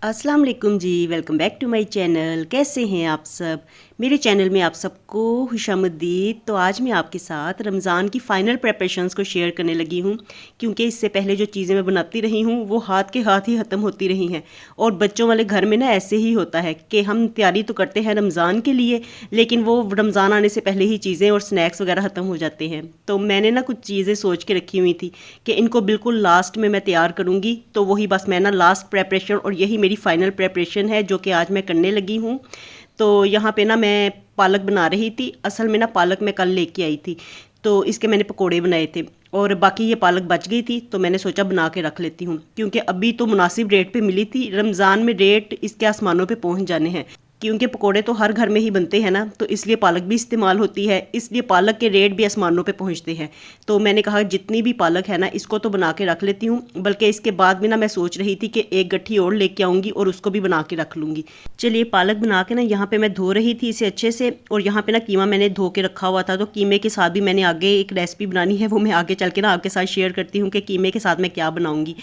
अस्सलाम वालेकुम जी। Welcome back to my channel. कैसे हैं आप सब? मेरे चैनल में आप सबको खुशामदीद। तो आज मैं आपके साथ रमज़ान की फ़ाइनल प्रेपरेशंस को शेयर करने लगी हूँ, क्योंकि इससे पहले जो चीज़ें मैं बनाती रही हूँ वो हाथ के हाथ ही ख़त्म होती रही हैं। और बच्चों वाले घर में ना ऐसे ही होता है कि हम तैयारी तो करते हैं रमज़ान के लिए, लेकिन वो रमज़ान आने से पहले ही चीज़ें और स्नैक्स वगैरह ख़त्म हो जाते हैं। तो मैंने ना कुछ चीज़ें सोच के रखी हुई थी कि इनको बिल्कुल लास्ट में मैं तैयार करूँगी। तो वही बस मैं ना लास्ट प्रेपरेशन, और यही मेरी फ़ाइनल प्रेपरेशन है जो कि आज मैं करने लगी हूँ। तो यहाँ पे ना मैं पालक बना रही थी। असल में ना पालक मैं कल लेके आई थी, तो इसके मैंने पकोड़े बनाए थे और बाकी ये पालक बच गई थी, तो मैंने सोचा बना के रख लेती हूँ, क्योंकि अभी तो मुनासिब रेट पे मिली थी। रमज़ान में रेट इसके आसमानों पे पहुँच जाने हैं, क्योंकि पकोड़े तो हर घर में ही बनते हैं ना, तो इसलिए पालक भी इस्तेमाल होती है, इसलिए पालक के रेट भी आसमानों पे पहुंचते हैं। तो मैंने कहा जितनी भी पालक है ना इसको तो बना के रख लेती हूँ, बल्कि इसके बाद भी ना मैं सोच रही थी कि एक गट्ठी और लेके आऊँगी और उसको भी बना के रख लूँगी। चलिए पालक बना के ना यहाँ पे मैं धो रही थी इसे अच्छे से, और यहाँ पे ना कीमा मैंने धो के रखा हुआ था। तो कीमे के साथ भी मैंने आगे एक रेसिपी बनानी है, वो मैं आगे चल के ना आपके साथ शेयर करती हूँ कि कीमे के साथ मैं क्या बनाऊँगी।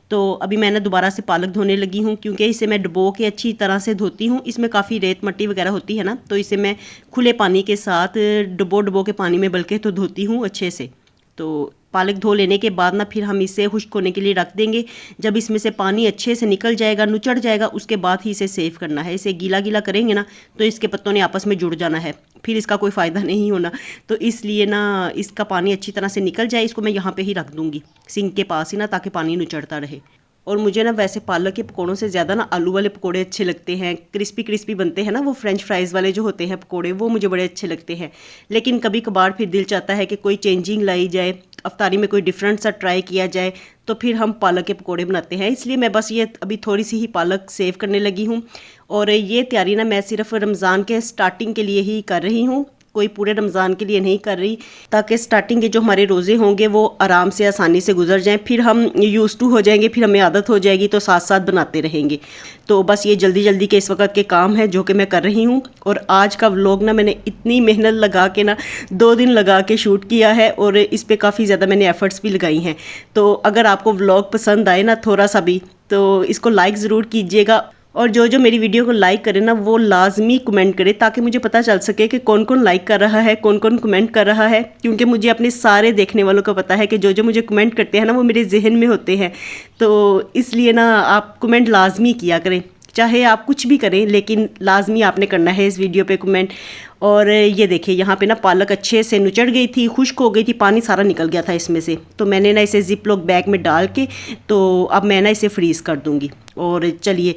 तो अभी मैं ना दोबारा से पालक धोने लगी हूँ, क्योंकि इसे मैं डुबो के अच्छी तरह से धोती हूँ। इसमें काफ़ी रेत मट्टी वगैरह होती है ना, तो इसे मैं खुले पानी के साथ डुबो डुबो के पानी में बल्कि तो धोती हूँ अच्छे से। तो पालक धो लेने के बाद ना फिर हम इसे खुश्क होने के लिए रख देंगे। जब इसमें से पानी अच्छे से निकल जाएगा, नुचड़ जाएगा, उसके बाद ही इसे सेव करना है। इसे गीला गीला करेंगे ना तो इसके पत्तों ने आपस में जुड़ जाना है, फिर इसका कोई फ़ायदा नहीं होना। तो इसलिए ना इसका पानी अच्छी तरह से निकल जाए, इसको मैं यहाँ पे ही रख दूँगी सिंक के पास ही ना, ताकि पानी नुचड़ता रहे। और मुझे ना वैसे पालक के पकोड़ों से ज़्यादा ना आलू वाले पकोड़े अच्छे लगते हैं। क्रिस्पी क्रिस्पी बनते हैं ना, वो फ्रेंच फ्राइज़ वाले जो होते हैं पकोड़े, वो मुझे बड़े अच्छे लगते हैं। लेकिन कभी कभार फिर दिल चाहता है कि कोई चेंजिंग लाई जाए, अफ्तारी में कोई डिफरेंट सा ट्राई किया जाए, तो फिर हम पालक के पकोड़े बनाते हैं। इसलिए मैं बस ये अभी थोड़ी सी ही पालक सेव करने लगी हूँ। और ये तैयारी ना मैं सिर्फ रमज़ान के स्टार्टिंग के लिए ही कर रही हूँ, कोई पूरे रमज़ान के लिए नहीं कर रही, ताकि स्टार्टिंग के जो हमारे रोज़े होंगे वो आराम से आसानी से गुजर जाएं। फिर हम यूज़ टू हो जाएंगे, फिर हमें आदत हो जाएगी, तो साथ साथ बनाते रहेंगे। तो बस ये जल्दी जल्दी के इस वक्त के काम है जो कि मैं कर रही हूँ। और आज का व्लॉग ना मैंने इतनी मेहनत लगा के ना 2 दिन लगा के शूट किया है, और इस पर काफ़ी ज़्यादा मैंने एफ़र्ट्स भी लगाई हैं। तो अगर आपको व्लॉग पसंद आए ना थोड़ा सा भी, तो इसको लाइक ज़रूर कीजिएगा। और जो जो मेरी वीडियो को लाइक करे ना वो लाजमी कमेंट करे, ताकि मुझे पता चल सके कि कौन कौन लाइक कर रहा है, कौन कौन कमेंट कर रहा है। क्योंकि मुझे अपने सारे देखने वालों को पता है कि जो जो मुझे कमेंट करते हैं ना वो मेरे जहन में होते हैं। तो इसलिए ना आप कमेंट लाजमी किया करें, चाहे आप कुछ भी करें, लेकिन लाजमी आपने करना है इस वीडियो पे कमेंट। और ये देखिए यहाँ पे ना पालक अच्छे से नुचड़ गई थी, खुश्क हो गई थी, पानी सारा निकल गया था इसमें से। तो मैंने ना इसे जिप लॉक बैग में डाल के, तो अब मैं ना इसे फ्रीज़ कर दूँगी। और चलिए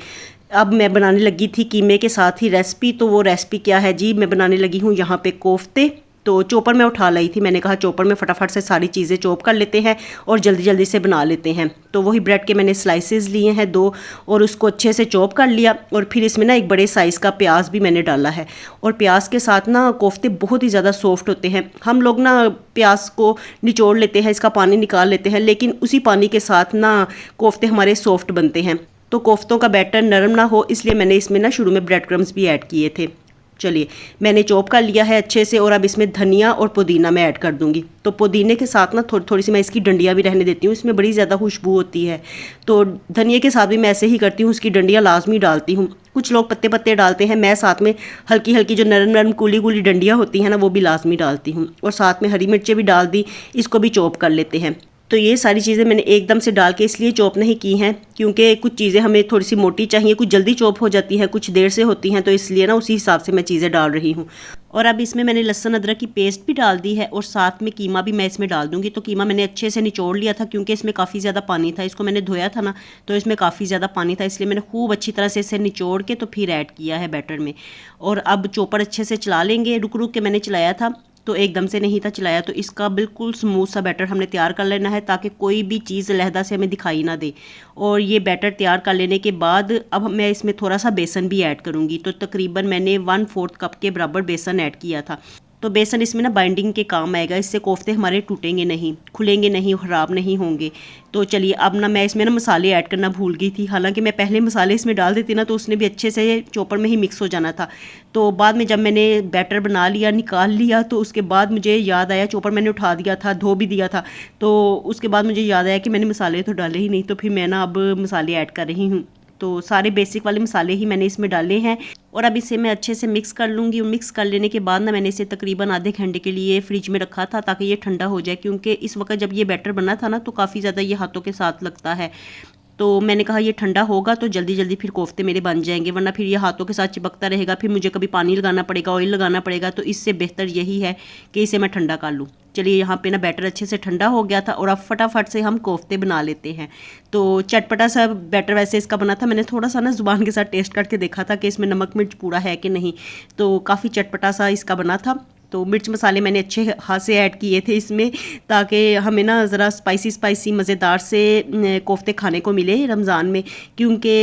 अब मैं बनाने लगी थी कीमे के साथ ही रेसिपी। तो वो रेसिपी क्या है जी, मैं बनाने लगी हूँ यहाँ पे कोफ्ते। तो चॉपर में उठा लाई थी, मैंने कहा चॉपर में फटाफट से सारी चीज़ें चॉप कर लेते हैं और जल्दी जल्दी से बना लेते हैं। तो वही ब्रेड के मैंने स्लाइसेस लिए हैं 2, और उसको अच्छे से चॉप कर लिया। और फिर इसमें ना एक बड़े साइज़ का प्याज भी मैंने डाला है। और प्याज के साथ ना कोफ्ते बहुत ही ज़्यादा सॉफ्ट होते हैं। हम लोग ना प्याज को निचोड़ लेते हैं, इसका पानी निकाल लेते हैं, लेकिन उसी पानी के साथ ना कोफ्ते हमारे सॉफ्ट बनते हैं। तो कोफ्तों का बैटर नरम ना हो, इसलिए मैंने इसमें ना शुरू में ब्रेड क्रम्स भी ऐड किए थे। चलिए मैंने चॉप कर लिया है अच्छे से, और अब इसमें धनिया और पुदीना मैं ऐड कर दूंगी। तो पुदीने के साथ ना थोड़ी थोड़ी सी मैं इसकी डंडियाँ भी रहने देती हूँ, इसमें बड़ी ज़्यादा खुशबू होती है। तो धनिया के साथ भी मैं ऐसे ही करती हूँ, उसकी डंडियाँ लाजमी डालती हूँ। कुछ लोग पत्ते पत्ते डालते हैं, मैं साथ में हल्की हल्की जो नरम नरम कूली कूली डंडियाँ होती हैं ना वो भी लाजमी डालती हूँ। और साथ में हरी मिर्चें भी डाल दी, इसको भी चॉप कर लेते हैं। तो ये सारी चीज़ें मैंने एकदम से डाल के इसलिए चॉप नहीं की हैं, क्योंकि कुछ चीज़ें हमें थोड़ी सी मोटी चाहिए, कुछ जल्दी चॉप हो जाती हैं, कुछ देर से होती हैं, तो इसलिए ना उसी हिसाब से मैं चीज़ें डाल रही हूँ। और अब इसमें मैंने लहसुन अदरक की पेस्ट भी डाल दी है, और साथ में कीमा भी मैं इसमें डाल दूँगी। तो कीमा मैंने अच्छे से निचोड़ लिया था, क्योंकि इसमें काफ़ी ज़्यादा पानी था, इसको मैंने धोया था ना, तो इसमें काफ़ी ज़्यादा पानी था, इसलिए मैंने खूब अच्छी तरह से इसे निचोड़ के तो फिर ऐड किया है बैटर में। और अब चॉपर अच्छे से चला लेंगे, रुक रुक के मैंने चलाया था, तो एकदम से नहीं था चलाया। तो इसका बिल्कुल स्मूथ सा बैटर हमने तैयार कर लेना है, ताकि कोई भी चीज़ अलहदा से हमें दिखाई ना दे। और ये बैटर तैयार कर लेने के बाद अब मैं इसमें थोड़ा सा बेसन भी ऐड करूँगी। तो तकरीबन मैंने 1/4 कप के बराबर बेसन ऐड किया था। तो बेसन इसमें ना बाइंडिंग के काम आएगा, इससे कोफ्ते हमारे टूटेंगे नहीं, खुलेंगे नहीं, ख़राब नहीं होंगे। तो चलिए अब ना मैं इसमें ना मसाले ऐड करना भूल गई थी, हालांकि मैं पहले मसाले इसमें डाल देती ना तो उसने भी अच्छे से चॉपर में ही मिक्स हो जाना था। तो बाद में जब मैंने बैटर बना लिया, निकाल लिया, तो उसके बाद मुझे याद आया, चॉपर मैंने उठा दिया था, धो भी दिया था, तो उसके बाद मुझे याद आया कि मैंने मसाले तो डाले ही नहीं। तो फिर मैं ना अब मसाले ऐड कर रही हूँ। तो सारे बेसिक वाले मसाले ही मैंने इसमें डाले हैं और अब इसे मैं अच्छे से मिक्स कर लूँगी। और मिक्स कर लेने के बाद ना मैंने इसे तकरीबन आधे घंटे के लिए फ्रिज में रखा था ताकि ये ठंडा हो जाए, क्योंकि इस वक्त जब ये बैटर बना था ना तो काफ़ी ज़्यादा ये हाथों के साथ लगता है। तो मैंने कहा ये ठंडा होगा तो जल्दी जल्दी फिर कोफ्ते मेरे बन जाएंगे, वरना फिर ये हाथों के साथ चिपकता रहेगा, फिर मुझे कभी पानी लगाना पड़ेगा, ऑयल लगाना पड़ेगा। तो इससे बेहतर यही है कि इसे मैं ठंडा कर लूँ। चलिए यहाँ पे ना बैटर अच्छे से ठंडा हो गया था और अब फटाफट से हम कोफ्ते बना लेते हैं। तो चटपटा सा बैटर वैसे इसका बना था। मैंने थोड़ा सा ना ज़ुबान के साथ टेस्ट करके देखा था कि इसमें नमक मिर्च पूरा है कि नहीं, तो काफ़ी चटपटा सा इसका बना था। तो मिर्च मसाले मैंने अच्छे हाथ से ऐड किए थे इसमें, ताकि हमें ना ज़रा स्पाइसी मज़ेदार से कोफ्ते खाने को मिले रमज़ान में। क्योंकि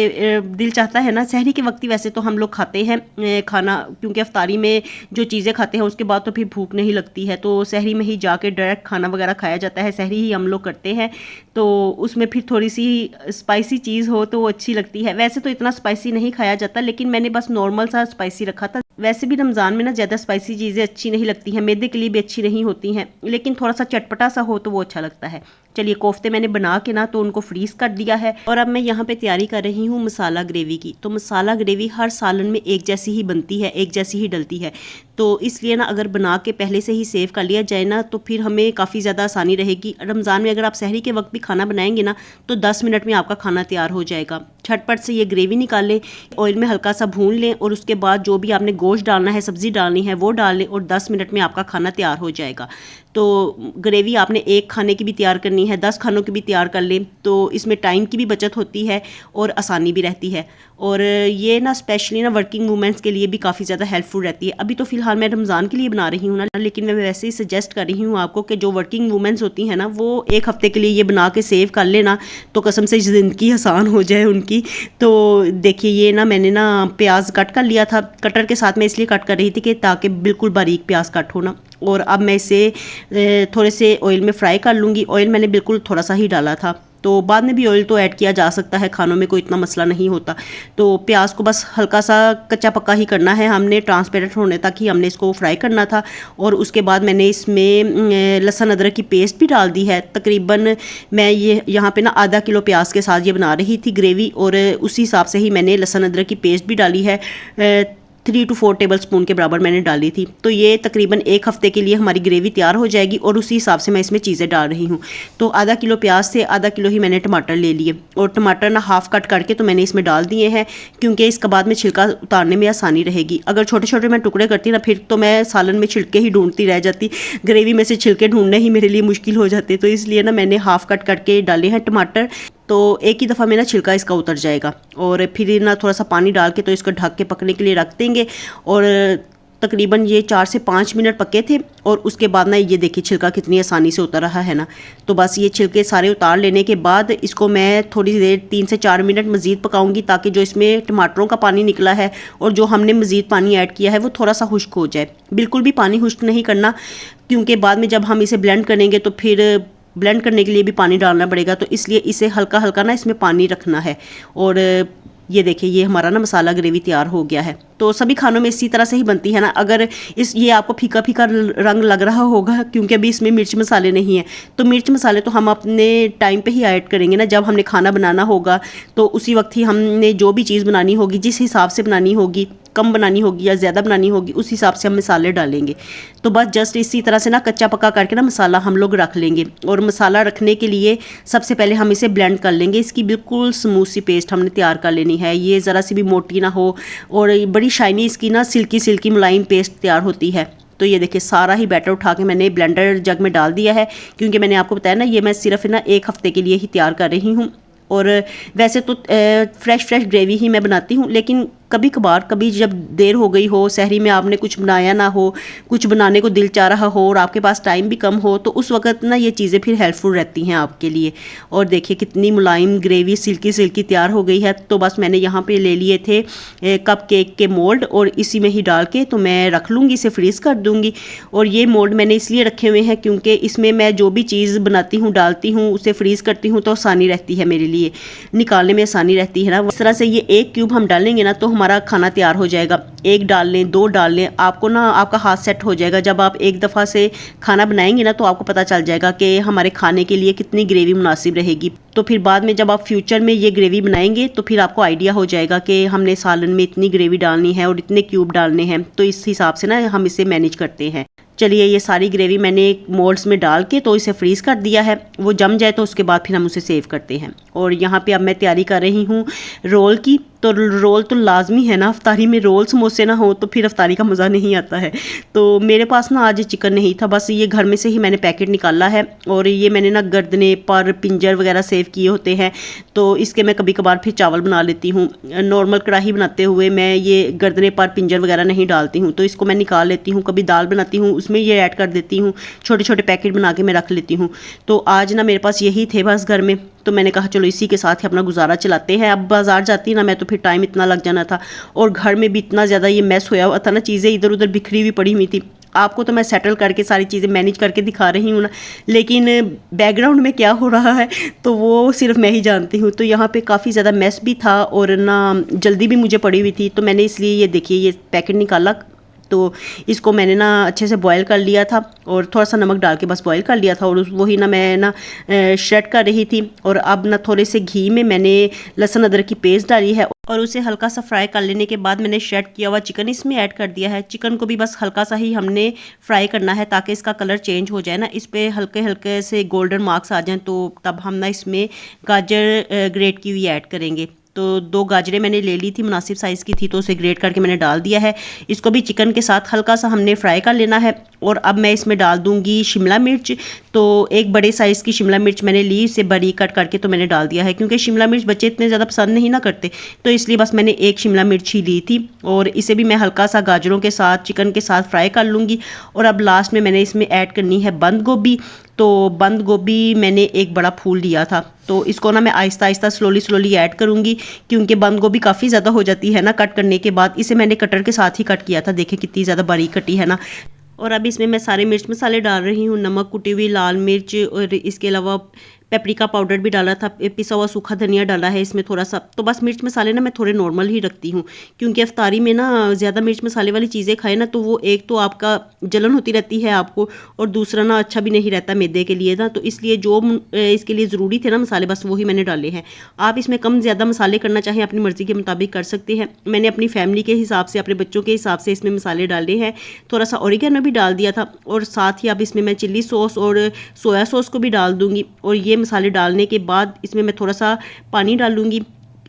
दिल चाहता है ना, सहरी के वक्त ही वैसे तो हम लोग खाते हैं खाना, क्योंकि अफ्तारी में जो चीज़ें खाते हैं उसके बाद तो फिर भूख नहीं लगती है, तो सहरी में ही जाके डायरेक्ट खाना वगैरह खाया जाता है। सहरी ही हम लोग करते हैं, तो उसमें फिर थोड़ी सी स्पाइसी चीज़ हो तो वो अच्छी लगती है। वैसे तो इतना स्पाइसी नहीं खाया जाता, लेकिन मैंने बस नॉर्मल सा स्पाइसी रखा था। वैसे भी रमज़ान में ना ज़्यादा स्पाइसी चीज़ें अच्छी नहीं लगती हैं, मैदे के लिए भी अच्छी नहीं होती हैं, लेकिन थोड़ा सा चटपटा सा हो तो वो अच्छा लगता है। चलिए कोफ्ते मैंने बना के ना तो उनको फ्रीज़ कर दिया है और अब मैं यहाँ पे तैयारी कर रही हूँ मसाला ग्रेवी की। तो मसाला ग्रेवी हर सालन में एक जैसी ही बनती है, एक जैसी ही डलती है, तो इसलिए ना अगर बना के पहले से ही सेव कर लिया जाए ना तो फिर हमें काफ़ी ज़्यादा आसानी रहेगी। रमज़ान में अगर आप सहरी के वक्त भी खाना बनाएंगे ना तो 10 मिनट में आपका खाना तैयार हो जाएगा। झटपट से ये ग्रेवी निकाल लें, ऑयल में हल्का सा भून लें और उसके बाद जो भी आपने गोश्त डालना है, सब्ज़ी डालनी है वो डाल लें और 10 मिनट में आपका खाना तैयार हो जाएगा। तो ग्रेवी आपने एक खाने की भी तैयार करनी है, 10 खानों की भी तैयार कर लें, तो इसमें टाइम की भी बचत होती है और आसानी भी रहती है। और ये ना स्पेशली ना वर्किंग वूमेंस के लिए भी काफ़ी ज़्यादा हेल्पफुल रहती है। अभी तो फ़िलहाल मैं रमज़ान के लिए बना रही हूँ ना, लेकिन मैं वैसे ही सजेस्ट कर रही हूँ आपको कि जो वर्किंग वूमेंस होती हैं ना वो एक हफ़्ते के लिए ये बना के सेव कर लेना तो कसम से ज़िंदगी आसान हो जाए उनकी। तो देखिए ये ना मैंने ना प्याज कट कर लिया था, कटर के साथ मैं इसलिए कट कर रही थी कि ताकि बिल्कुल बारीक प्याज कट हो ना। और अब मैं इसे थोड़े से ऑयल में फ्राई कर लूँगी। ऑयल मैंने बिल्कुल थोड़ा सा ही डाला था, तो बाद में भी ऑयल तो ऐड किया जा सकता है, खानों में कोई इतना मसला नहीं होता। तो प्याज को बस हल्का सा कच्चा पक्का ही करना है हमने, ट्रांसपेरेंट होने तक ही हमने इसको फ्राई करना था। और उसके बाद मैंने इसमें लहसुन अदरक की पेस्ट भी डाल दी है। तकरीबन मैं ये यहाँ पे ना आधा किलो प्याज के साथ ये बना रही थी ग्रेवी, और उसी हिसाब से ही मैंने लहसुन अदरक की पेस्ट भी डाली है। 3 to 4 टेबल स्पून के बराबर मैंने डाली थी। तो ये तकरीबन एक हफ़्ते के लिए हमारी ग्रेवी तैयार हो जाएगी और उसी हिसाब से मैं इसमें चीज़ें डाल रही हूँ। तो आधा किलो प्याज से आधा किलो ही मैंने टमाटर ले लिए और टमाटर ना हाफ़ कट करके तो मैंने इसमें डाल दिए हैं, क्योंकि इसके बाद में छिलका उतारने में आसानी रहेगी। अगर छोटे छोटे मैं टुकड़े करती ना फिर तो मैं सालन में छिलके ही ढूंढती रह जाती, ग्रेवी में से छिलके ढूंढने ही मेरे लिए मुश्किल हो जाते। तो इसलिए ना मैंने हाफ़ कट करके डाले हैं टमाटर, तो एक ही दफ़ा में ना छिलका इसका उतर जाएगा। और फिर ना थोड़ा सा पानी डाल के तो इसको ढक के पकने के लिए रख देंगे। और तकरीबन ये 4 से 5 मिनट पके थे और उसके बाद ना ये देखिए छिलका कितनी आसानी से उतर रहा है ना। तो बस ये छिलके सारे उतार लेने के बाद इसको मैं थोड़ी देर 3 से 4 मिनट मज़ीद पकाऊंगी, ताकि जो इसमें टमाटरों का पानी निकला है और जो हमने मज़ीद पानी ऐड किया है वो थोड़ा सा खुश्क हो जाए। बिल्कुल भी पानी खुश्क नहीं करना, क्योंकि बाद में जब हम इसे ब्लेंड करेंगे तो फिर ब्लेंड करने के लिए भी पानी डालना पड़ेगा, तो इसलिए इसे हल्का हल्का ना इसमें पानी रखना है। और ये देखिए ये हमारा ना मसाला ग्रेवी तैयार हो गया है। तो सभी खानों में इसी तरह से ही बनती है ना। अगर ये आपको फीका फीका रंग लग रहा होगा क्योंकि अभी इसमें मिर्च मसाले नहीं हैं, तो मिर्च मसाले तो हम अपने टाइम पे ही ऐड करेंगे ना, जब हमने खाना बनाना होगा तो उसी वक्त ही हमने जो भी चीज़ बनानी होगी, जिस हिसाब से बनानी होगी, कम बनानी होगी या ज़्यादा बनानी होगी, उस हिसाब से हम मसाले डालेंगे। तो बस जस्ट इसी तरह से ना कच्चा पक्का करके ना मसाला हम लोग रख लेंगे। और मसाला रखने के लिए सबसे पहले हम इसे ब्लेंड कर लेंगे। इसकी बिल्कुल स्मूथ सी पेस्ट हमने तैयार कर लेनी है, ये ज़रा सी भी मोटी ना हो और बड़ी शाइनी इसकी ना सिल्की सिल्की मुलायम पेस्ट तैयार होती है। तो ये देखिए सारा ही बैटर उठा के मैंने ब्लेंडर जग में डाल दिया है, क्योंकि मैंने आपको बताया ना ये मैं सिर्फ ना एक हफ़्ते के लिए ही तैयार कर रही हूँ। और वैसे तो फ्रेश ग्रेवी ही मैं बनाती हूँ, लेकिन कभी कभार कभी जब देर हो गई हो, सहरी में आपने कुछ बनाया ना हो, कुछ बनाने को दिल चाह रहा हो और आपके पास टाइम भी कम हो, तो उस वक्त ना ये चीज़ें फिर हेल्पफुल रहती हैं आपके लिए। और देखिए कितनी मुलायम ग्रेवी सिल्की सिल्की तैयार हो गई है। तो बस मैंने यहाँ पे ले लिए थे कप केक के मोल्ड और इसी में ही डाल के तो मैं रख लूँगी, इसे फ्रीज़ कर दूँगी। और ये मोल्ड मैंने इसलिए रखे हुए हैं क्योंकि इसमें मैं जो भी चीज़ बनाती हूँ डालती हूँ उसे फ्रीज़ करती हूँ तो आसानी रहती है, मेरे लिए निकालने में आसानी रहती है ना। इस तरह से ये एक क्यूब हम डालेंगे ना तो हमारा खाना तैयार हो जाएगा। एक डाल लें, 2 डाल लें, आपको ना आपका हाथ सेट हो जाएगा। जब आप एक दफ़ा से खाना बनाएंगे ना तो आपको पता चल जाएगा कि हमारे खाने के लिए कितनी ग्रेवी मुनासिब रहेगी। तो फिर बाद में जब आप फ्यूचर में ये ग्रेवी बनाएंगे तो फिर आपको आइडिया हो जाएगा कि हमने सालन में इतनी ग्रेवी डालनी है और इतने क्यूब डालने हैं। तो इस हिसाब से ना हम इसे मैनेज करते हैं। चलिए, ये सारी ग्रेवी मैंने मोल्ड्स में डाल के तो इसे फ्रीज़ कर दिया है। वो जम जाए तो उसके बाद फिर हम उसे सेव करते हैं। और यहाँ पे अब मैं तैयारी कर रही हूँ रोल की। तो रोल तो लाजमी है ना, अफ्तारी में रोल समोसे ना हो तो फिर अफ्तारी का मज़ा नहीं आता है। तो मेरे पास ना आज चिकन नहीं था, बस ये घर में से ही मैंने पैकेट निकाला है। और ये मैंने ना गर्दने पर पिंजर वगैरह सेव किए होते हैं, तो इसके मैं कभी कभार फिर चावल बना लेती हूँ। नॉर्मल कढ़ाई बनाते हुए मैं ये गर्दने पर पिंजर वगैरह नहीं डालती हूँ, तो इसको मैं निकाल लेती हूँ। कभी दाल बनाती हूँ उसमें ये ऐड कर देती हूँ, छोटे छोटे पैकेट बना के मैं रख लेती हूँ। तो आज ना मेरे पास यही थे बस घर में, तो मैंने कहा चलो इसी के साथ ही अपना गुजारा चलाते हैं। अब बाज़ार जाती ना मैं तो फिर टाइम इतना लग जाना था, और घर में भी इतना ज़्यादा ये मैस होया हुआ था ना, चीज़ें इधर उधर बिखरी हुई पड़ी हुई थी। आपको तो मैं सेटल करके सारी चीज़ें मैनेज करके दिखा रही हूँ ना, लेकिन बैकग्राउंड में क्या हो रहा है तो वो सिर्फ मैं ही जानती हूँ। तो यहाँ पे काफ़ी ज़्यादा मैस भी था और ना जल्दी भी मुझे पड़ी हुई थी, तो मैंने इसलिए ये देखिए ये पैकेट निकाला। तो इसको मैंने ना अच्छे से बॉईल कर लिया था और थोड़ा सा नमक डाल के बस बॉईल कर लिया था। और वही ना मैं ना श्रेड कर रही थी। और अब ना थोड़े से घी में मैंने लहसुन अदरक की पेस्ट डाली है और उसे हल्का सा फ्राई कर लेने के बाद मैंने श्रेड किया हुआ चिकन इसमें ऐड कर दिया है। चिकन को भी बस हल्का सा ही हमने फ्राई करना है ताकि इसका कलर चेंज हो जाए ना, इस पर हल्के हल्के से गोल्डन मार्क्स आ जाएं। तो तब हम ना इसमें गाजर ग्रेट की हुई ऐड करेंगे। तो 2 गाजरें मैंने ले ली थी, मुनासिब साइज़ की थी, तो उसे ग्रेट करके मैंने डाल दिया है। इसको भी चिकन के साथ हल्का सा हमने फ्राई कर लेना है। और अब मैं इसमें डाल दूंगी शिमला मिर्च। तो एक बड़े साइज़ की शिमला मिर्च मैंने ली, इसे बड़ी कट करके तो मैंने डाल दिया है, क्योंकि शिमला मिर्च बच्चे इतने ज़्यादा पसंद नहीं ना करते, तो इसलिए बस मैंने एक शिमला मिर्च ही ली थी। और इसे भी मैं हल्का सा गाजरों के साथ चिकन के साथ फ्राई कर लूँगी। और अब लास्ट में मैंने इसमें ऐड करनी है बंद गोभी। तो बंद गोभी मैंने एक बड़ा फूल लिया था, तो इसको ना मैं आहिस्ता आहिस्ता स्लोली ऐड करूँगी, क्योंकि बंद गोभी काफ़ी ज़्यादा हो जाती है ना कट करने के बाद। इसे मैंने कटर के साथ ही कट किया था, देखिए कितनी ज़्यादा बारीक कटी है ना। और अब इसमें मैं सारे मिर्च मसाले डाल रही हूँ, नमक, कुटी हुई लाल मिर्च, और इसके अलावा पेपरिका पाउडर भी डाला था, पिसा हुआ सूखा धनिया डाला है इसमें थोड़ा सा। तो बस मिर्च मसाले ना मैं थोड़े नॉर्मल ही रखती हूँ, क्योंकि अफ्तारी में ना ज़्यादा मिर्च मसाले वाली चीज़ें खाए ना तो वो एक तो आपका जलन होती रहती है आपको, और दूसरा ना अच्छा भी नहीं रहता मैदे के लिए ना। तो इसलिए जो इसके लिए ज़रूरी थे ना मसाले, बस वही मैंने डाले हैं। आप इसमें कम ज़्यादा मसाले करना चाहें अपनी मर्ज़ी के मुताबिक कर सकते हैं। मैंने अपनी फैमिली के हिसाब से, अपने बच्चों के हिसाब से इसमें मसाले डाले हैं। थोड़ा सा ऑरिगेनो भी डाल दिया था, और साथ ही अब इसमें मैं चिल्ली सॉस और सोया सॉस को भी डाल दूँगी। और ये मसाले डालने के बाद इसमें मैं थोड़ा सा पानी डालूंगी।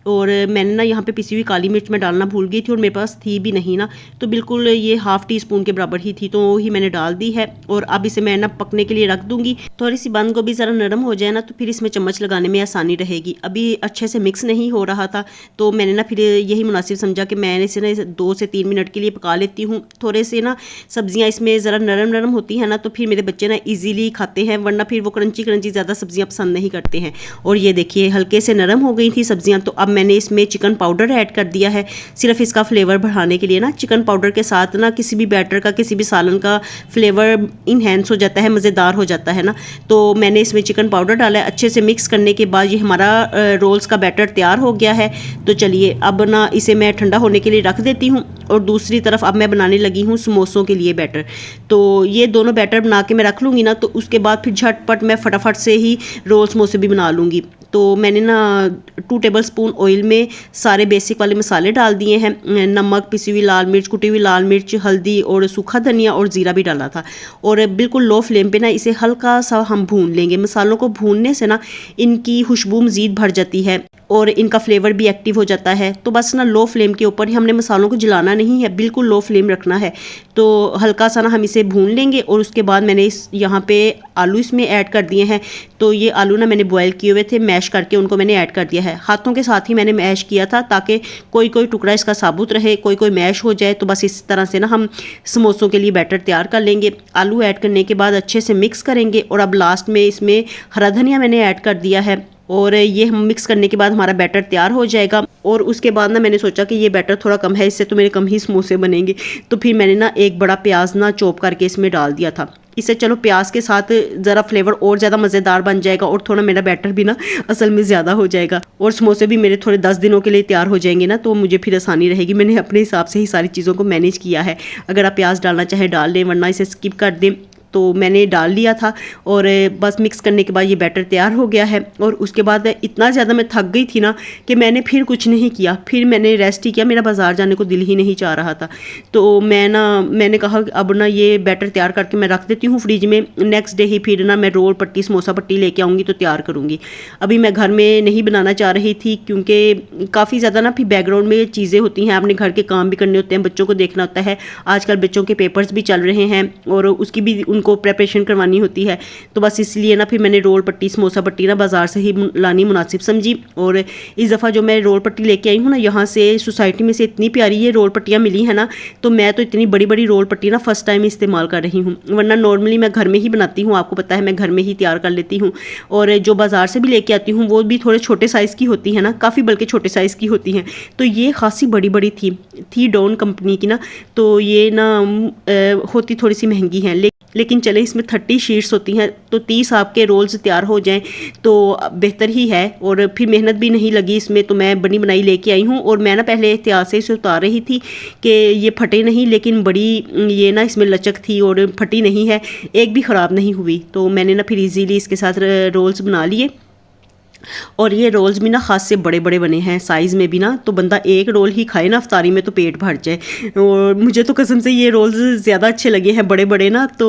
और मैंने ना यहाँ पे पिसी हुई काली मिर्च मैं डालना भूल गई थी, और मेरे पास थी भी नहीं ना, तो बिल्कुल ये ½ टीस्पून के बराबर ही थी, तो वो ही मैंने डाल दी है। और अब इसे मैं ना पकने के लिए रख दूंगी। थोड़ी सी बंद गोभी ज़रा नरम हो जाए ना तो फिर इसमें चम्मच लगाने में आसानी रहेगी। अभी अच्छे से मिक्स नहीं हो रहा था, तो मैंने ना फिर यही मुनासिब समझा कि मैंने इसे ना 2 से 3 मिनट के लिए पका लेती हूँ। थोड़े से ना सब्जियाँ इसमें ज़रा नरम नरम होती हैं ना, तो फिर मेरे बच्चे ना ईजीली खाते हैं, वरना फिर वो क्रंची क्रंची ज़्यादा सब्जियाँ पसंद नहीं करते हैं। और ये देखिए हल्के से नरम हो गई थी सब्जियाँ। तो अब मैंने इसमें चिकन पाउडर ऐड कर दिया है, सिर्फ इसका फ्लेवर बढ़ाने के लिए ना। चिकन पाउडर के साथ ना किसी भी बैटर का, किसी भी सालन का फ्लेवर इन्हेंस हो जाता है, मज़ेदार हो जाता है ना। तो मैंने इसमें चिकन पाउडर डाला है। अच्छे से मिक्स करने के बाद ये हमारा रोल्स का बैटर तैयार हो गया है। तो चलिए अब ना इसे मैं ठंडा होने के लिए रख देती हूँ, और दूसरी तरफ अब मैं बनाने लगी हूँ समोसों के लिए बैटर। तो ये दोनों बैटर बना के मैं रख लूँगी ना, तो उसके बाद फिर झटपट मैं फटाफट से ही रोल समोसे भी बना लूँगी। तो मैंने ना 2 टेबलस्पून ऑयल में सारे बेसिक वाले मसाले डाल दिए हैं। नमक, पिसी हुई लाल मिर्च, कुटी हुई लाल मिर्च, हल्दी और सूखा धनिया और ज़ीरा भी डाला था। और बिल्कुल लो फ्लेम पे ना इसे हल्का सा हम भून लेंगे। मसालों को भूनने से ना इनकी खुशबू मज़ीद बढ़ जाती है और इनका फ्लेवर भी एक्टिव हो जाता है। तो बस ना लो फ्लेम के ऊपर ही हमने मसालों को जलाना नहीं है, बिल्कुल लो फ्लेम रखना है। तो हल्का सा ना हम इसे भून लेंगे। और उसके बाद मैंने यहाँ पे आलू इसमें ऐड कर दिए हैं। तो ये आलू ना मैंने बॉयल किए हुए थे, मैश करके उनको मैंने ऐड कर दिया है। हाथों के साथ ही मैंने मैश किया था ताकि कोई कोई टुकड़ा इसका साबुत रहे, कोई कोई मैश हो जाए। तो बस इस तरह से ना हम समोसों के लिए बैटर तैयार कर लेंगे। आलू ऐड करने के बाद अच्छे से मिक्स करेंगे। और अब लास्ट में इसमें हरा धनिया मैंने ऐड कर दिया है। और ये हम मिक्स करने के बाद हमारा बैटर तैयार हो जाएगा। और उसके बाद ना मैंने सोचा कि ये बैटर थोड़ा कम है, इससे तो मेरे कम ही समोसे बनेंगे। तो फिर मैंने ना एक बड़ा प्याज ना चॉप करके इसमें डाल दिया था। इससे चलो प्याज के साथ ज़रा फ्लेवर और ज़्यादा मज़ेदार बन जाएगा और थोड़ा मेरा बैटर भी ना असल में ज़्यादा हो जाएगा और समोसे भी मेरे थोड़े 10 दिनों के लिए तैयार हो जाएंगे ना, तो मुझे फिर आसानी रहेगी। मैंने अपने हिसाब से ही सारी चीज़ों को मैनेज किया है। अगर आप प्याज डालना चाहे डाल लें, वरना इसे स्किप कर दें। तो मैंने डाल लिया था और बस मिक्स करने के बाद ये बैटर तैयार हो गया है। और उसके बाद इतना ज़्यादा मैं थक गई थी ना कि मैंने फिर कुछ नहीं किया, फिर मैंने रेस्ट ही किया। मेरा बाज़ार जाने को दिल ही नहीं चाह रहा था, तो मैंने कहा अब ना ये बैटर तैयार करके मैं रख देती हूँ फ्रिज में। नेक्स्ट डे ही फिर ना मैं रोल पट्टी समोसा पट्टी लेके आऊँगी तो तैयार करूँगी। अभी मैं घर में नहीं बनाना चाह रही थी क्योंकि काफ़ी ज़्यादा ना फिर बैकग्राउंड में चीज़ें होती हैं, अपने घर के काम भी करने होते हैं, बच्चों को देखना होता है। आजकल बच्चों के पेपर्स भी चल रहे हैं और उसकी भी उनको प्रेपरेशन करवानी होती है। तो बस इसलिए ना फिर मैंने रोल पट्टी समोसा पट्टी ना बाज़ार से ही लानी मुनासिब समझी। और इस दफ़ा जो मैं रोल पट्टी लेके आई हूँ ना, यहाँ से सोसाइटी में से इतनी प्यारी ये रोल पट्टियाँ मिली हैं ना, तो मैं तो इतनी बड़ी बड़ी रोल पट्टी ना फ़र्स्ट टाइम इस्तेमाल कर रही हूँ। वरना नॉर्मली मैं घर में ही बनाती हूँ, आपको पता है मैं घर में ही तैयार कर लेती हूँ। और जो बाज़ार से भी लेके आती हूँ वो भी थोड़े छोटे साइज़ की होती है ना, काफ़ी बल्कि छोटे साइज़ की होती हैं। तो ये खासी बड़ी बड़ी थी डॉन कंपनी की ना, तो ये ना होती थोड़ी सी महंगी हैं, लेकिन चले इसमें 30 शीट्स होती हैं, तो 30 आपके रोल्स तैयार हो जाएं तो बेहतर ही है। और फिर मेहनत भी नहीं लगी इसमें, तो मैं बनी बनाई लेके आई हूँ। और मैं ना पहले एहतियात से इसे उतार रही थी कि ये फटे नहीं, लेकिन बड़ी ये ना इसमें लचक थी और फटी नहीं है, एक भी ख़राब नहीं हुई। तो मैंने ना फिर इजीली इसके साथ रोल्स बना लिए। और ये रोल्स भी ना खास से बड़े बड़े बने हैं साइज़ में भी ना, तो बंदा एक रोल ही खाए ना अफ्तारी में तो पेट भर जाए। और मुझे तो कसम से ये रोल्स ज़्यादा अच्छे लगे हैं, बड़े बड़े ना। तो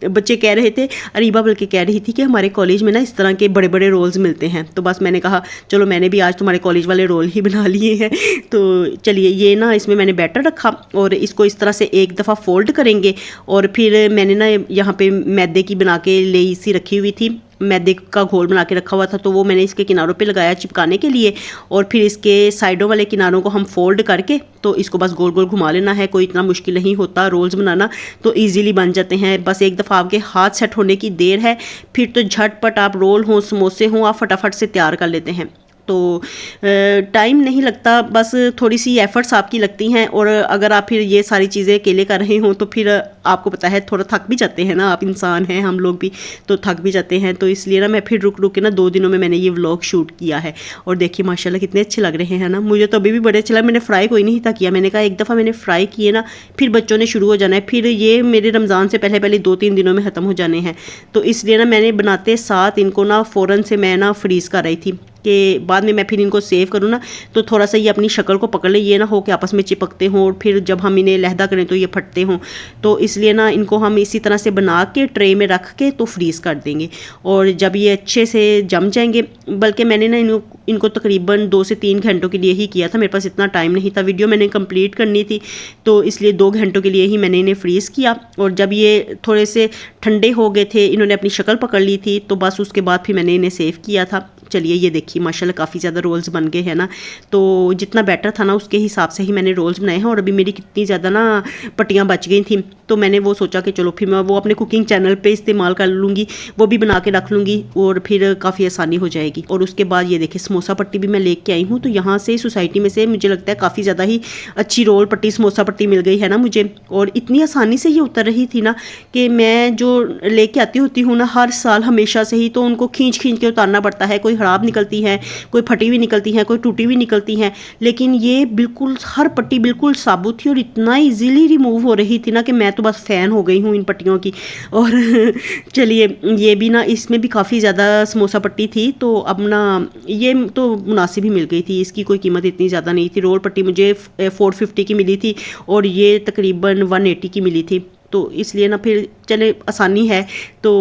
बच्चे कह रहे थे, अरीबा बल्कि कह रही थी कि हमारे कॉलेज में ना इस तरह के बड़े बड़े रोल्स मिलते हैं। तो बस मैंने कहा चलो मैंने भी आज तुम्हारे कॉलेज वाले रोल ही बना लिए हैं। तो चलिए ये ना इसमें मैंने बैटर रखा और इसको इस तरह से एक दफ़ा फोल्ड करेंगे। और फिर मैंने ना यहाँ पे मैदे की बना के लेई सी रखी हुई थी, मैदे का घोल बना के रखा हुआ था, तो वो मैंने इसके किनारों पे लगाया चिपकाने के लिए। और फिर इसके साइडों वाले किनारों को हम फोल्ड करके तो इसको बस गोल गोल घुमा लेना है। कोई इतना मुश्किल नहीं होता रोल्स बनाना, तो इजीली बन जाते हैं। बस एक दफ़ा आपके हाथ सेट होने की देर है, फिर तो झटपट आप रोल हों समोसे हों आप फटाफट से तैयार कर लेते हैं। तो टाइम नहीं लगता, बस थोड़ी सी एफ़र्ट्स आपकी लगती हैं। और अगर आप फिर ये सारी चीज़ें अकेले कर रहे हों तो फिर आपको पता है थोड़ा थक भी जाते हैं ना, आप इंसान हैं, हम लोग भी तो थक भी जाते हैं। तो इसलिए ना मैं फिर रुक के ना 2 दिनों में मैंने ये व्लॉग शूट किया है। और देखिए माशाल्लाह कितने अच्छे लग रहे हैं ना, मुझे तो अभी भी बड़े अच्छे लगे। मैंने फ्राई कोई नहीं था किया, मैंने कहा एक दफ़ा मैंने फ्राई किए ना फिर बच्चों ने शुरू हो जाना है, फिर ये मेरे रमज़ान से पहले 2-3 दिनों में ख़त्म हो जाने हैं। तो इसलिए ना मैंने बनाते साथ इनको ना फ़ौरन से मैं ना फ्रीज़ कर रही थी कि बाद में मैं फिर इनको सेव करूँ ना तो थोड़ा सा ये अपनी शक्ल को पकड़ ले, ये ना हो कि आपस में चिपकते हों और फिर जब हम इन्हें लहदा करें तो ये फटते हों। तो इसलिए ना इनको हम इसी तरह से बना के ट्रे में रख के तो फ्रीज़ कर देंगे। और जब ये अच्छे से जम जाएंगे, बल्कि मैंने ना इनको तकरीबन 2 से 3 घंटों के लिए ही किया था, मेरे पास इतना टाइम नहीं था, वीडियो मैंने कंप्लीट करनी थी, तो इसलिए 2 घंटों के लिए ही मैंने इन्हें फ्रीज़ किया। और जब ये थोड़े से ठंडे हो गए थे, इन्होंने अपनी शक्ल पकड़ ली थी, तो बस उसके बाद फिर मैंने इन्हें सेव किया था। चलिए ये देखिए माशाल्लाह काफ़ी ज़्यादा रोल्स बन गए हैं ना, तो जितना बैटर था ना उसके हिसाब से ही मैंने रोल्स बनाए हैं। और अभी मेरी कितनी ज़्यादा ना पट्टियाँ बच गई थी, तो मैंने वो सोचा कि चलो फिर मैं वो अपने कुकिंग चैनल पे इस्तेमाल कर लूँगी, वो भी बना के रख लूँगी और फिर काफ़ी आसानी हो जाएगी। और उसके बाद ये देखिए समोसा पट्टी भी मैं लेके आई हूँ, तो यहाँ से सोसाइटी में से मुझे लगता है काफ़ी ज़्यादा ही अच्छी रोल पट्टी समोसा पट्टी मिल गई है ना मुझे। और इतनी आसानी से ये उतर रही थी ना कि मैं जो लेके आती होती हूँ ना हर साल हमेशा से ही, तो उनको खींच के उतारना पड़ता है, कोई ख़राब निकलती है, कोई फटी हुई निकलती है, कोई टूटी हुई निकलती है। लेकिन ये बिल्कुल हर पट्टी बिल्कुल साबुत थी और इतना इजीली रिमूव हो रही थी ना कि मैं तो बस फ़ैन हो गई हूँ इन पट्टियों की। और चलिए ये भी ना इसमें भी काफ़ी ज़्यादा समोसा पट्टी थी, तो अब ना ये तो मुनासिब ही मिल गई थी, इसकी कोई कीमत इतनी ज़्यादा नहीं थी। रोल पट्टी मुझे 450 की मिली थी और ये तकरीबन 180 की मिली थी। तो इसलिए ना फिर चले आसानी है तो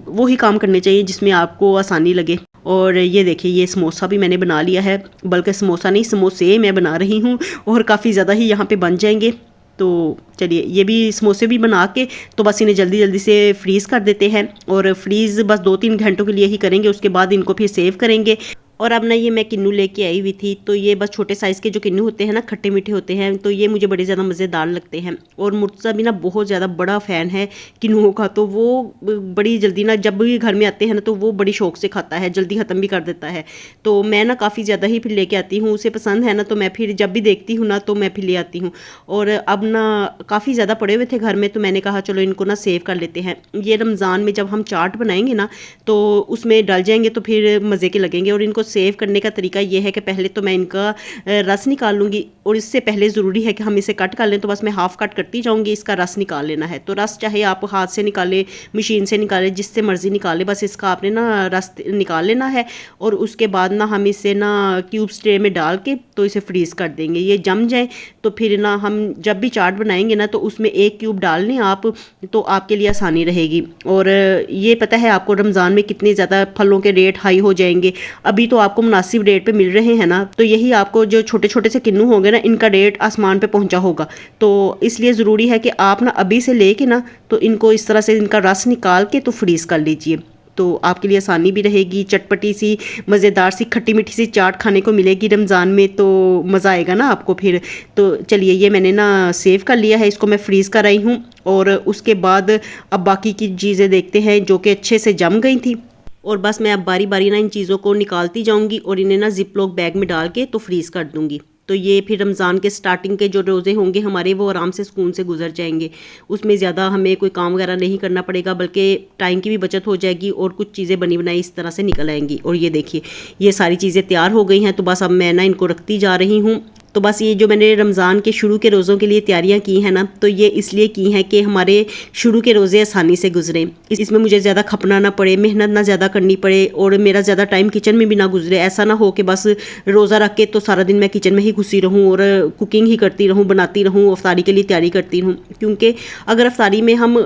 वही काम करने चाहिए जिसमें आपको आसानी लगे। और ये देखिए ये समोसा भी मैंने बना लिया है, बल्कि समोसा नहीं समोसे मैं बना रही हूँ और काफ़ी ज़्यादा ही यहाँ पे बन जाएंगे। तो चलिए ये भी समोसे भी बना के तो बस इन्हें जल्दी जल्दी से फ्रीज़ कर देते हैं। और फ्रीज़ बस 2-3 घंटों के लिए ही करेंगे, उसके बाद इनको फिर सेव करेंगे। और अब ना ये मैं किन्नू लेके आई हुई थी, तो ये बस छोटे साइज़ के जो किन्नू होते हैं ना, खट्टे मीठे होते हैं, तो ये मुझे बड़े ज़्यादा मज़ेदार लगते हैं। और मुर्तज़ा भी ना बहुत ज़्यादा बड़ा फ़ैन है किन्नुओं का, तो वो बड़ी जल्दी ना जब भी घर में आते हैं ना तो वो बड़ी शौक से खाता है, जल्दी ख़त्म भी कर देता है। तो मैं ना काफ़ी ज़्यादा ही फिर लेके आती हूँ, उसे पसंद है ना, तो मैं फिर जब भी देखती हूँ ना तो मैं फिर ले आती हूँ। और अब ना काफ़ी ज़्यादा पड़े हुए थे घर में, तो मैंने कहा चलो इनको ना सेव कर लेते हैं। ये रमज़ान में जब हम चाट बनाएंगे ना तो उसमें डल जाएंगे तो फिर मज़े के लगेंगे। और इनको सेव करने का तरीका ये है कि पहले तो मैं इनका रस निकाल लूँगी, और इससे पहले ज़रूरी है कि हम इसे कट कर लें। तो बस मैं हाफ़ कट करती जाऊँगी, इसका रस निकाल लेना है। तो रस चाहे आप हाथ से निकालें, मशीन से निकालें, जिससे मर्ज़ी निकालें, बस इसका आपने ना रस निकाल लेना है। और उसके बाद ना हम इसे ना क्यूब्स ट्रे में डाल के तो इसे फ्रीज़ कर देंगे। ये जम जाए तो फिर ना हम जब भी चाट बनाएंगे ना तो उसमें एक क्यूब डाल लें आप, तो आपके लिए आसानी रहेगी। और ये पता है आपको रमज़ान में कितने ज़्यादा फलों के रेट हाई हो जाएंगे, अभी तो आपको मुनासिब रेट पे मिल रहे हैं ना, तो यही आपको जो छोटे छोटे से किन्नू होंगे ना, इनका रेट आसमान पे पहुंचा होगा। तो इसलिए ज़रूरी है कि आप ना अभी से लेके ना तो इनको इस तरह से इनका रस निकाल के तो फ्रीज़ कर लीजिए, तो आपके लिए आसानी भी रहेगी। चटपटी सी मज़ेदार सी खट्टी मीठी सी चाट खाने को मिलेगी रमज़ान में, तो मज़ा आएगा ना आपको फिर। तो चलिए ये मैंने ना सेव कर लिया है, इसको मैं फ्रीज़ कर आई हूँ। और उसके बाद अब बाकी की चीज़ें देखते हैं जो कि अच्छे से जम गई थी। और बस मैं अब बारी बारी ना इन चीज़ों को निकालती जाऊँगी और इन्हें ना जिप लॉक बैग में डाल के तो फ्रीज़ कर दूँगी। तो ये फिर रमज़ान के स्टार्टिंग के जो रोज़े होंगे हमारे, वो आराम से सुकून से गुजर जाएंगे। उसमें ज़्यादा हमें कोई काम वगैरह नहीं करना पड़ेगा, बल्कि टाइम की भी बचत हो जाएगी और कुछ चीज़ें बनी बनाई इस तरह से निकल आएंगी। और ये देखिए ये सारी चीज़ें तैयार हो गई हैं, तो बस अब मैं ना इनको रखती जा रही हूँ। तो बस ये जो मैंने रमज़ान के शुरू के रोज़ों के लिए तैयारियां की हैं ना, तो ये इसलिए की हैं कि हमारे शुरू के रोज़े आसानी से गुजरें, इसमें मुझे ज़्यादा खपना ना पड़े, मेहनत ना ज़्यादा करनी पड़े, और मेरा ज़्यादा टाइम किचन में भी ना गुजरे। ऐसा ना हो कि बस रोज़ा रख के तो सारा दिन मैं किचन में ही घुसी रहूँ और कुकिंग ही करती रहूँ, बनाती रहूँ, अफ्तारी के लिए तैयारी करती रहूँ। क्योंकि अगर अफ्तारी में हम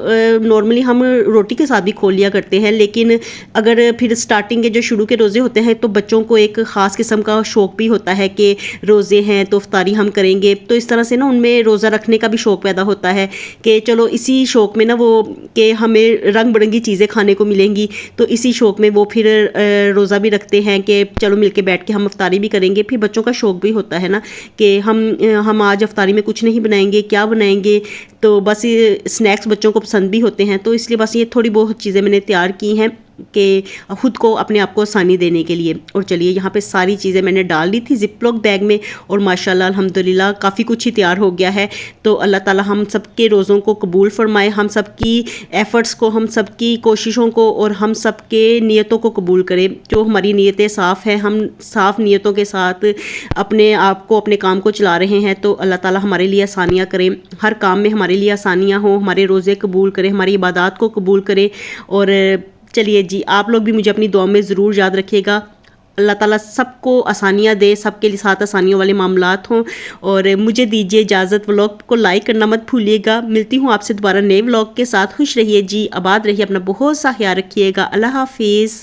नॉर्मली हम रोटी के साथ भी खोल लिया करते हैं, लेकिन अगर फिर स्टार्टिंग के जो शुरू के रोज़े होते हैं तो बच्चों को एक ख़ास किस्म का शौक़ भी होता है कि रोज़े हैं तो इफ्तारी हम करेंगे। तो इस तरह से ना उनमें रोज़ा रखने का भी शौक़ पैदा होता है कि चलो इसी शौक़ में ना वो कि हमें रंग बिरंगी चीज़ें खाने को मिलेंगी, तो इसी शौक़ में वो फिर रोज़ा भी रखते हैं कि चलो मिलके बैठ के हम इफ्तारी भी करेंगे। फिर बच्चों का शौक़ भी होता है ना कि हम आज इफ्तारी में कुछ नहीं बनाएंगे, क्या बनाएंगे। तो बस ये स्नैक्स बच्चों को पसंद भी होते हैं, तो इसलिए बस ये थोड़ी बहुत चीज़ें मैंने तैयार की हैं कि ख़ुद को अपने आप को आसानी देने के लिए। और चलिए यहाँ पे सारी चीज़ें मैंने डाल दी थी जिप लॉक बैग में, और माशाल्लाह अल्हम्दुलिल्लाह काफ़ी कुछ ही तैयार हो गया है। तो अल्लाह ताला हम सब के रोज़ों को कबूल फरमाए, हम सब की एफ़र्ट्स को, हम सब की कोशिशों को और हम सब के नियतों को कबूल करे। जो हमारी नियतें साफ़ हैं, हम साफ़ नियतों के साथ अपने आप को, अपने काम को चला रहे हैं, तो अल्लाह ताला हमारे लिए आसानियाँ करें, हर काम में हमारे लिए आसानियाँ हों, हमारे रोज़े कबूल करें, हमारी इबादत को कबूल करें। और चलिए जी, आप लोग भी मुझे अपनी दुआ में ज़रूर याद रखिएगा। अल्लाह ताला सबको आसानियाँ दे, सबके लिए साथ आसानियों वाले मामलात हों। और मुझे दीजिए इजाज़त, व्लॉग को लाइक करना मत भूलिएगा। मिलती हूँ आपसे दोबारा नए व्लॉग के साथ। खुश रहिए जी, आबाद रहिए, अपना बहुत सा ख्याल रखिएगा। अल्लाह हाफिज़।